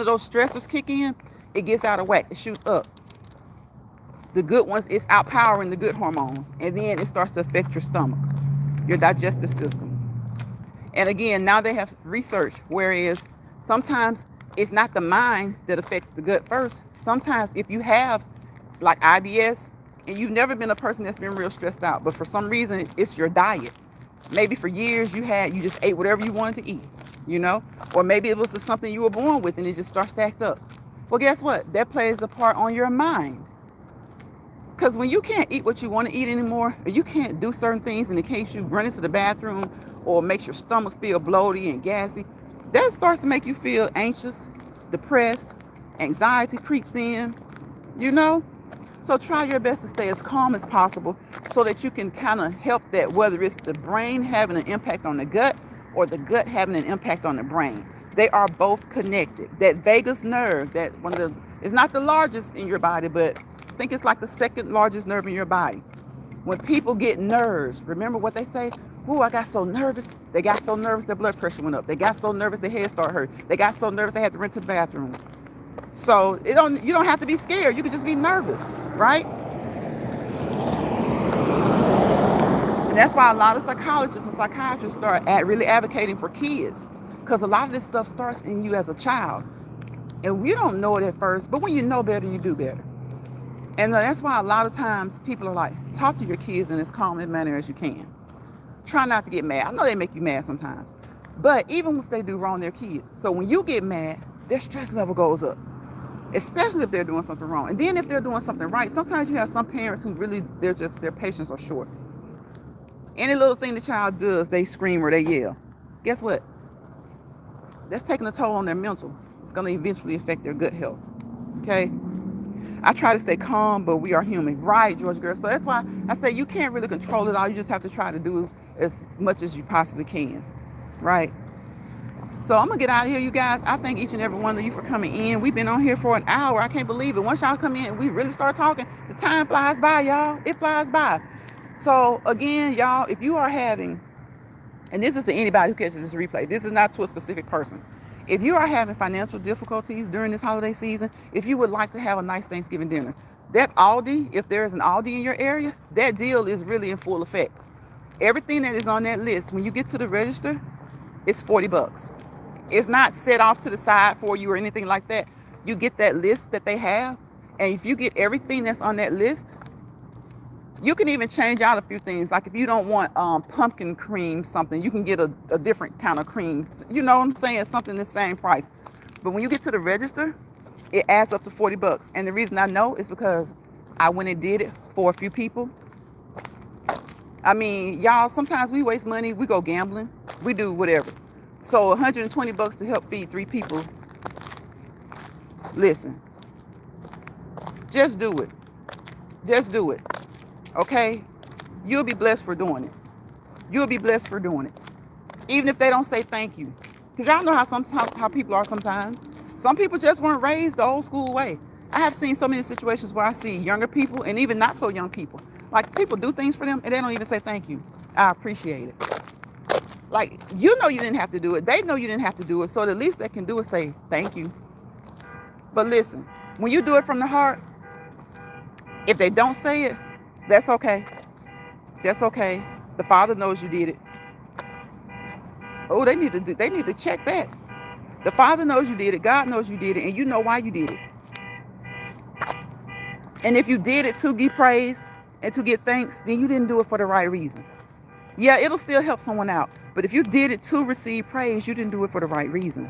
those stressors kick in, it gets out of whack, it shoots up. The good ones, it's outpowering the good hormones, and then it starts to affect your stomach, your digestive system. And again, now they have research, whereas sometimes it's not the mind that affects the gut first. Sometimes if you have like IBS and you've never been a person that's been real stressed out, but for some reason it's your diet. Maybe for years you just ate whatever you wanted to eat, or maybe it was just something you were born with and it just starts to act up. Well, guess what? That plays a part on your mind. Because when you can't eat what you want to eat anymore, or you can't do certain things in case you run into the bathroom or makes your stomach feel bloated and gassy, that starts to make you feel anxious, depressed, anxiety creeps in, So try your best to stay as calm as possible so that you can kind of help that, whether it's the brain having an impact on the gut or the gut having an impact on the brain. They are both connected. That vagus nerve, is not the largest in your body, but I think it's like the second largest nerve in your body. When people get nerves, remember what they say? Ooh, I got so nervous. They got so nervous their blood pressure went up. They got so nervous their head started hurt. They got so nervous they had to run to the bathroom. So you don't have to be scared. You can just be nervous, right? And that's why a lot of psychologists and psychiatrists start really advocating for kids, because a lot of this stuff starts in you as a child. And you don't know it at first, but when you know better, you do better. And that's why a lot of times people are like, talk to your kids in as calm a manner as you can. Try not to get mad. I know they make you mad sometimes. But even if they do wrong, they're kids. So when you get mad, their stress level goes up, especially if they're doing something wrong. And then if they're doing something right, sometimes you have some parents who really, their patience are short. Any little thing the child does, they scream or they yell. Guess what? That's taking a toll on their mental. It's going to eventually affect their gut health. Okay? I try to stay calm, but we are human. Right, George girl. So that's why I say you can't really control it all. You just have to try to do as much as you possibly can. Right? So I'm going to get out of here, you guys. I thank each and every one of you for coming in. We've been on here for an hour. I can't believe it. Once y'all come in and we really start talking, the time flies by, y'all. It flies by. So again, y'all, if you are having, and this is to anybody who catches this replay, this is not to a specific person. If you are having financial difficulties during this holiday season, if you would like to have a nice Thanksgiving dinner, that Aldi, if there is an Aldi in your area, that deal is really in full effect. Everything that is on that list, when you get to the register, it's $40. It's not set off to the side for you or anything like that. You get that list that they have, and if you get everything that's on that list, you can even change out a few things. Like if you don't want pumpkin cream something, you can get a different kind of cream. You know what I'm saying? Something the same price. But when you get to the register, it adds up to $40. And the reason I know is because I went and did it for a few people. I mean, y'all, sometimes we waste money. We go gambling. We do whatever. So $120 to help feed 3 people. Listen, just do it. Just do it. Okay? You'll be blessed for doing it. You'll be blessed for doing it. Even if they don't say thank you. Because y'all know how people are sometimes. Some people just weren't raised the old school way. I have seen so many situations where I see younger people and even not so young people. Like people do things for them and they don't even say thank you. I appreciate it. Like, you know you didn't have to do it. They know you didn't have to do it. So the least they can do is say thank you. But listen, when you do it from the heart, if they don't say it, that's okay. That's okay. The Father knows you did it. Oh, they need to check that. The Father knows you did it. God knows you did it. And you know why you did it. And if you did it to give praise and to get thanks, then you didn't do it for the right reason. Yeah, it'll still help someone out. But if you did it to receive praise, you didn't do it for the right reason.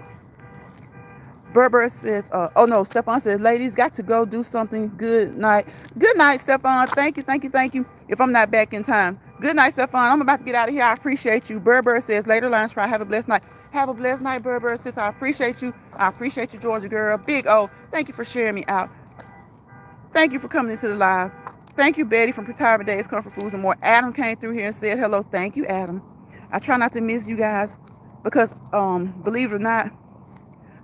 Berber says, oh no, Stefan says, ladies, got to go do something. Good night. Good night, Stefan. Thank you, thank you, thank you. If I'm not back in time. Good night, Stefan. I'm about to get out of here. I appreciate you. Berber says, later lunch, try. Have a blessed night. Have a blessed night, Berber. Sis, I appreciate you. I appreciate you, Georgia girl. Big O, thank you for sharing me out. Thank you for coming into the live. Thank you, Betty from Retirement Days, Comfort Foods and more. Adam came through here and said hello. Thank you, Adam. I try not to miss you guys because, believe it or not,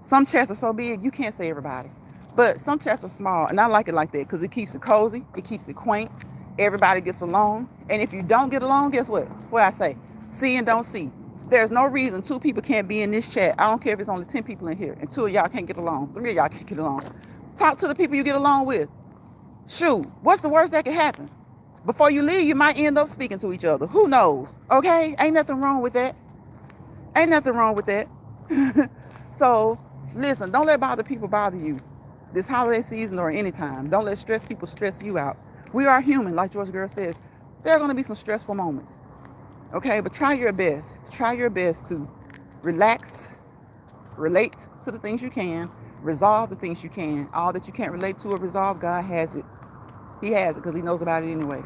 some chats are so big, you can't say everybody. But some chats are small, and I like it like that because it keeps it cozy. It keeps it quaint. Everybody gets along. And if you don't get along, guess what? What I say? See and don't see. There's no reason 2 people can't be in this chat. I don't care if it's only 10 people in here, and 2 of y'all can't get along. 3 of y'all can't get along. Talk to the people you get along with. Shoot, what's the worst that could happen? Before you leave, you might end up speaking to each other. Who knows? Okay? Ain't nothing wrong with that. Ain't nothing wrong with that. So, listen, don't let bother people bother you. This holiday season or any time. Don't let stress people stress you out. We are human, like George Girl says. There are going to be some stressful moments. Okay? But try your best. Try your best to relax, relate to the things you can, resolve the things you can. All that you can't relate to or resolve, God has it. He has it because he knows about it anyway.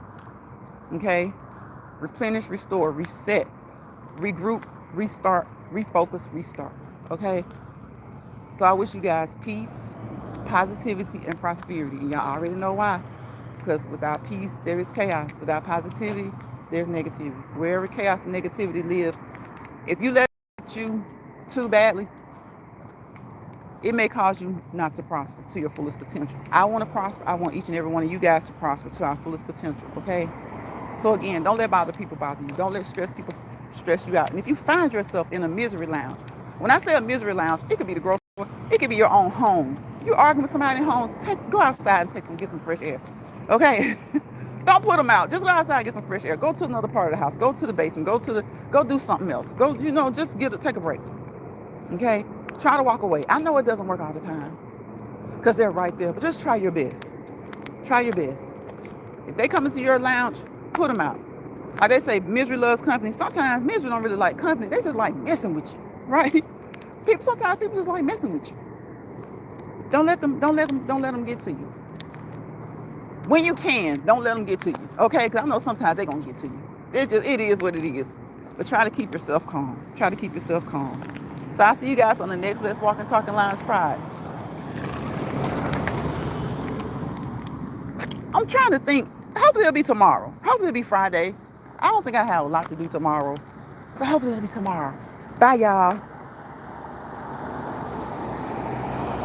Okay? Replenish, restore, reset, regroup, restart, refocus, restart. Okay? So I wish you guys peace, positivity, and prosperity. And y'all already know why. Because without peace, there is chaos. Without positivity, there's negativity. Wherever chaos and negativity live, if you let you too badly, it may cause you not to prosper to your fullest potential. I want to prosper. I want each and every one of you guys to prosper to our fullest potential, okay? So again, don't let bother people bother you. Don't let stress people stress you out. And if you find yourself in a misery lounge, when I say a misery lounge, it could be the grocery store. It could be your own home. You're arguing with somebody at home, go outside and get some fresh air, okay? Don't put them out. Just go outside and get some fresh air. Go to another part of the house. Go to the basement. Go do something else. Go, just take a break, okay? Try to walk away. I know it doesn't work all the time because they're right there, but just try your best. Try your best. If they come into your lounge, put them out. Like they say, misery loves company. Sometimes misery don't really like company. They just like messing with you, right? Sometimes people just like messing with you. Don't let them get to you. When you can, don't let them get to you, okay? Because I know sometimes they're gonna get to you. It is what it is. But try to keep yourself calm. Try to keep yourself calm. So I'll see you guys on the next Let's Walk and Talk in Lions Pride. I'm trying to think. Hopefully it'll be tomorrow. Hopefully it'll be Friday. I don't think I have a lot to do tomorrow. So hopefully it'll be tomorrow. Bye, y'all.